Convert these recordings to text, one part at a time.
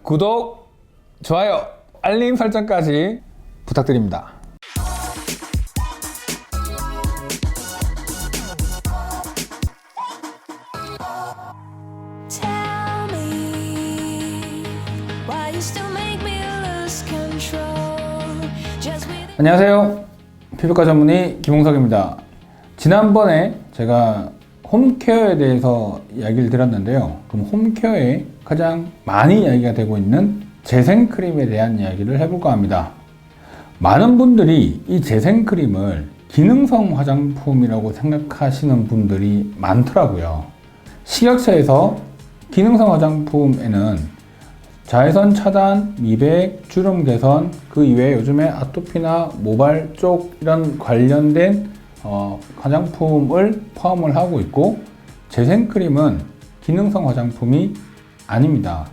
구독, 좋아요, 알림 설정까지 부탁드립니다. 안녕하세요. 피부과 전문의 김홍석입니다. 지난번에 제가 홈케어에 대해서 이야기를 드렸는데요. 그럼 홈케어에 가장 많이 이야기가 되고 있는 재생크림에 대한 이야기를 해볼까 합니다. 많은 분들이 이 재생크림을 기능성 화장품이라고 생각하시는 분들이 많더라고요. 식약처에서 기능성 화장품에는 자외선 차단, 미백, 주름 개선, 그 이외에 요즘에 아토피나 모발 쪽 이런 관련된 화장품을 포함을 하고 있고, 재생크림은 기능성 화장품이 아닙니다.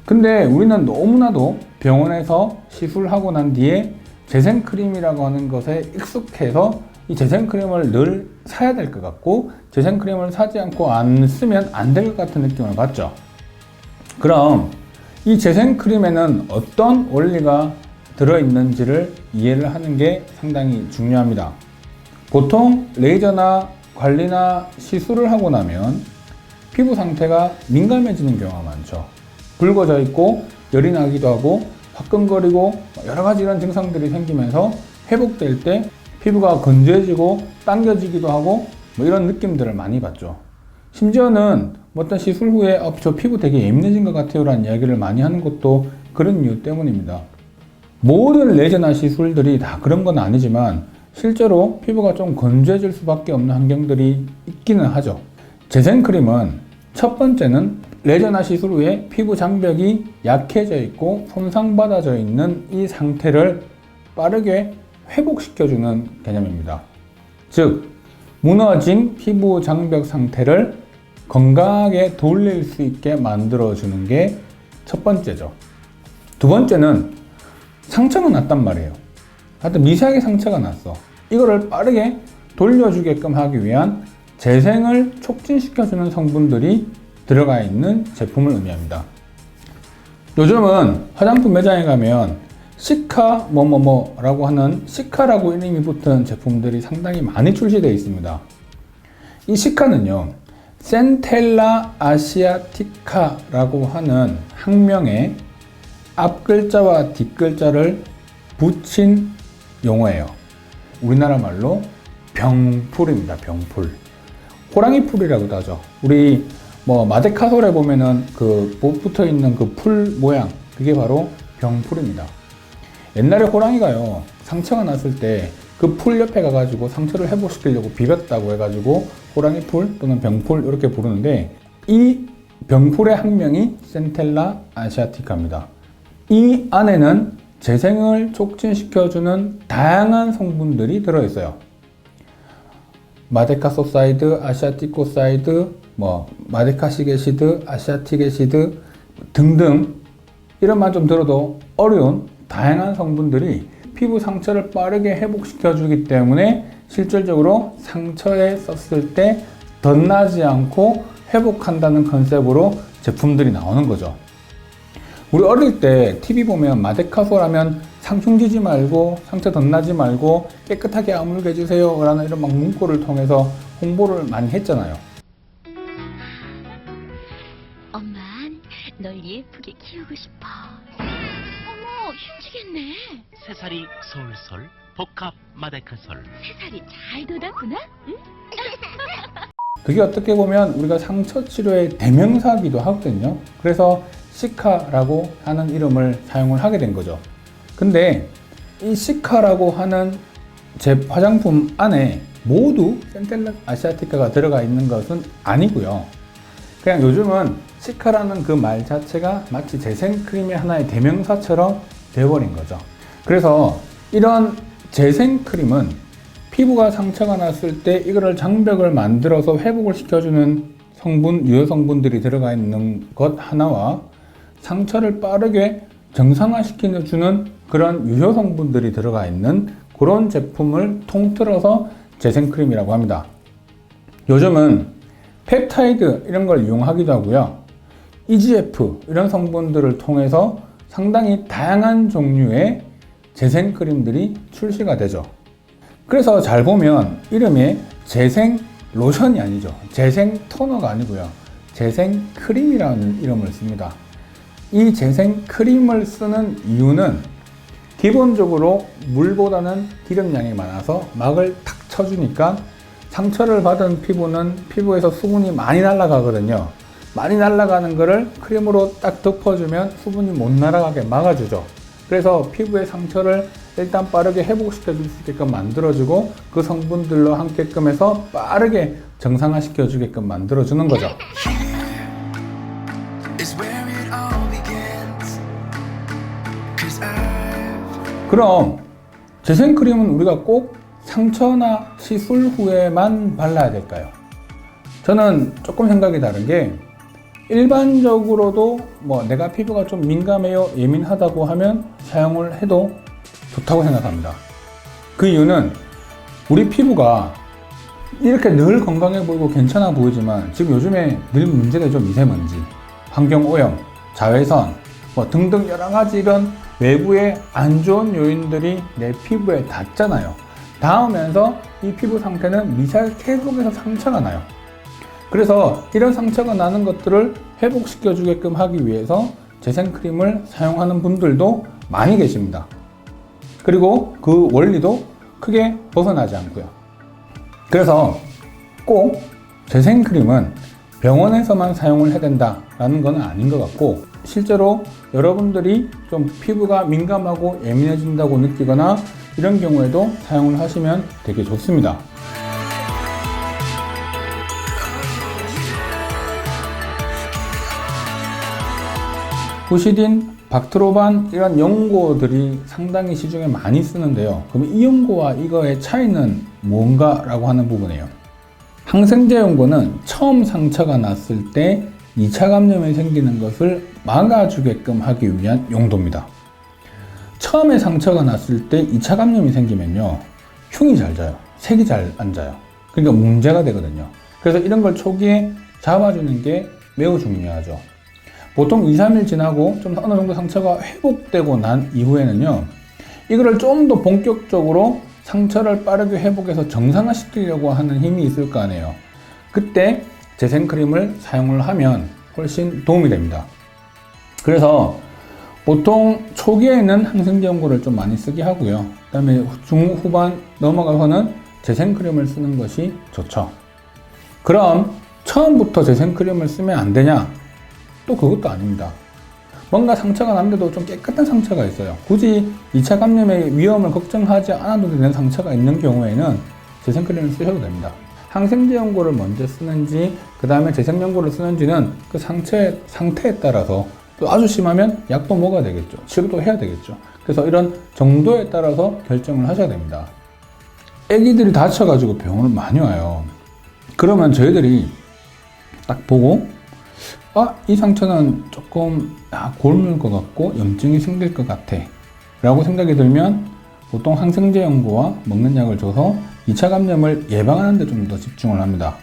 근데 우리는 너무나도 병원에서 시술하고 난 뒤에 재생크림이라고 하는 것에 익숙해서 이 재생크림을 늘 사야 될 것 같고, 재생크림을 사지 않고 안 쓰면 안 될 것 같은 느낌을 받죠. 그럼 이 재생크림에는 어떤 원리가 들어있는지를 이해를 하는 게 상당히 중요합니다. 보통 레이저나 관리나 시술을 하고 나면 피부 상태가 민감해지는 경우가 많죠. 붉어져 있고 열이 나기도 하고 화끈거리고 여러 가지 이런 증상들이 생기면서 회복될 때 피부가 건조해지고 당겨지기도 하고 이런 느낌들을 많이 받죠. 심지어는 어떤 시술 후에 저 피부 되게 예민해진 것 같아요 라는 이야기를 많이 하는 것도 그런 이유 때문입니다. 모든 레이저나 시술들이 다 그런 건 아니지만 실제로 피부가 좀 건조해질 수밖에 없는 환경들이 있기는 하죠. 재생크림은 첫 번째는 레이저나 시술 후에 피부 장벽이 약해져 있고 손상받아져 있는 이 상태를 빠르게 회복시켜주는 개념입니다. 즉, 무너진 피부 장벽 상태를 건강하게 돌릴 수 있게 만들어주는 게 첫 번째죠. 두 번째는 상처가 났단 말이에요. 하여튼 미세하게 상처가 났어. 이거를 빠르게 돌려주게끔 하기 위한 재생을 촉진시켜주는 성분들이 들어가 있는 제품을 의미합니다. 요즘은 화장품 매장에 가면 시카 뭐뭐뭐라고 하는 시카라고 이름이 붙은 제품들이 상당히 많이 출시되어 있습니다. 이 시카는요, 센텔라 아시아티카라고 하는 학명의 앞글자와 뒷글자를 붙인 용어예요. 우리나라 말로 병풀입니다. 병풀. 호랑이 풀이라고도 하죠. 우리 마데카솔에 보면은 그 붙어 있는 그 풀 모양, 그게 바로 병풀입니다. 옛날에 호랑이가요, 상처가 났을 때 그 풀 옆에 가가지고 상처를 회복시키려고 비볐다고 해가지고 호랑이 풀 또는 병풀 이렇게 부르는데, 이 병풀의 학명이 센텔라 아시아티카입니다. 이 안에는 재생을 촉진시켜주는 다양한 성분들이 들어있어요. 마데카소사이드, 아시아티코사이드, 마데카시게시드, 아시아티게시드 등등, 이런만 좀 들어도 어려운 다양한 성분들이 피부 상처를 빠르게 회복시켜주기 때문에 실질적으로 상처에 썼을 때 덧나지 않고 회복한다는 컨셉으로 제품들이 나오는 거죠. 우리 어릴 때 TV 보면 마데카솔 하면 상충 지지 말고 상처 덧나지 말고 깨끗하게 아물게 해주세요 라는 이런 문구를 통해서 홍보를 많이 했잖아요. 엄만, 널 예쁘게 키우고 싶어. 어머, 힘주겠네. 새살이 솔솔 복합 마데카솔. 새살이 잘 돋았구나. 응? 그게 어떻게 보면 우리가 상처 치료의 대명사기도 하거든요. 그래서 시카라고 하는 이름을 사용을 하게 된 거죠. 근데 이 시카라고 하는 제 화장품 안에 모두 센텔라 아시아티카가 들어가 있는 것은 아니고요. 그냥 요즘은 시카라는 그 말 자체가 마치 재생크림의 하나의 대명사처럼 되어버린 거죠. 그래서 이런 재생크림은 피부가 상처가 났을 때 이거를 장벽을 만들어서 회복을 시켜주는 성분, 유효 성분들이 들어가 있는 것 하나와 상처를 빠르게 정상화시켜주는 그런 유효 성분들이 들어가 있는 그런 제품을 통틀어서 재생크림이라고 합니다. 요즘은 펩타이드 이런 걸 이용하기도 하고요. EGF 이런 성분들을 통해서 상당히 다양한 종류의 재생크림들이 출시가 되죠. 그래서 잘 보면 이름에 재생 로션이 아니죠. 재생 토너가 아니고요. 재생 크림이라는 이름을 씁니다. 이 재생 크림을 쓰는 이유는 기본적으로 물보다는 기름량이 많아서 막을 탁 쳐주니까 상처를 받은 피부는 피부에서 수분이 많이 날아가거든요. 많이 날아가는 거를 크림으로 딱 덮어주면 수분이 못 날아가게 막아주죠. 그래서 피부의 상처를 일단 빠르게 회복시켜 줄 수 있게끔 만들어주고 그 성분들로 함께끔 해서 빠르게 정상화시켜 주게끔 만들어주는 거죠. 그럼 재생크림은 우리가 꼭 상처나 시술 후에만 발라야 될까요? 저는 조금 생각이 다른 게 일반적으로도 내가 피부가 좀 민감해요, 예민하다고 하면 사용을 해도 좋다고 생각합니다. 그 이유는 우리 피부가 이렇게 늘 건강해 보이고 괜찮아 보이지만 지금 요즘에 늘 문제되죠. 미세먼지, 환경오염, 자외선 등등 여러 가지 이런 외부의 안 좋은 요인들이 내 피부에 닿잖아요. 닿으면서 이 피부 상태는 미세하게 계속해서 상처가 나요. 그래서 이런 상처가 나는 것들을 회복시켜 주게끔 하기 위해서 재생크림을 사용하는 분들도 많이 계십니다. 그리고 그 원리도 크게 벗어나지 않고요. 그래서 꼭 재생크림은 병원에서만 사용을 해야 된다라는 건 아닌 것 같고, 실제로 여러분들이 좀 피부가 민감하고 예민해진다고 느끼거나 이런 경우에도 사용을 하시면 되게 좋습니다. 부시딘, 박트로반 이런 연고들이 상당히 시중에 많이 쓰는데요. 그럼 이 연고와 이거의 차이는 뭔가라고 하는 부분이에요. 항생제 연고는 처음 상처가 났을 때 2차 감염이 생기는 것을 막아주게끔 하기 위한 용도입니다. 처음에 상처가 났을 때 2차 감염이 생기면요, 흉이 잘 져요. 색이 잘 안 져요. 그러니까 문제가 되거든요. 그래서 이런 걸 초기에 잡아주는 게 매우 중요하죠. 보통 2, 3일 지나고 좀 어느 정도 상처가 회복되고 난 이후에는요, 이거를 좀 더 본격적으로 상처를 빠르게 회복해서 정상화시키려고 하는 힘이 있을 거 아니에요. 그때 재생크림을 사용을 하면 훨씬 도움이 됩니다. 그래서 보통 초기에는 항생제 연고를 좀 많이 쓰게 하고요. 그 다음에 중후반 넘어가서는 재생크림을 쓰는 것이 좋죠. 그럼 처음부터 재생크림을 쓰면 안 되냐? 또 그것도 아닙니다. 뭔가 상처가 났는데도 좀 깨끗한 상처가 있어요. 굳이 2차 감염의 위험을 걱정하지 않아도 되는 상처가 있는 경우에는 재생크림을 쓰셔도 됩니다. 항생제 연고를 먼저 쓰는지 그 다음에 재생연고를 쓰는지는 그 상처의 상태에 따라서, 또 아주 심하면 약도 먹어야 되겠죠. 치료도 해야 되겠죠. 그래서 이런 정도에 따라서 결정을 하셔야 됩니다. 애기들이 다쳐가지고 병원을 많이 와요. 그러면 저희들이 딱 보고 이 상처는 조금 곪을 것 같고 염증이 생길 것 같아 라고 생각이 들면 보통 항생제 연고와 먹는 약을 줘서 2차 감염을 예방하는 데 좀 더 집중을 합니다.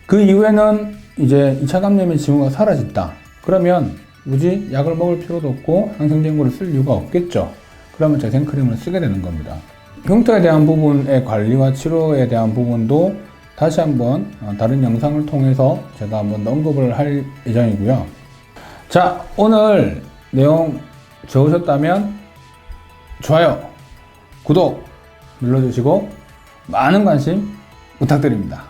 그 이후에는 이제 2차 감염의 징후가 사라졌다. 그러면 굳이 약을 먹을 필요도 없고 항생제 연고를 쓸 이유가 없겠죠. 그러면 재생크림을 쓰게 되는 겁니다. 흉터에 대한 부분의 관리와 치료에 대한 부분도 다시 한번 다른 영상을 통해서 제가 한번 언급을 할 예정이고요. 자, 오늘 내용 좋으셨다면 좋아요, 구독 눌러주시고 많은 관심 부탁드립니다.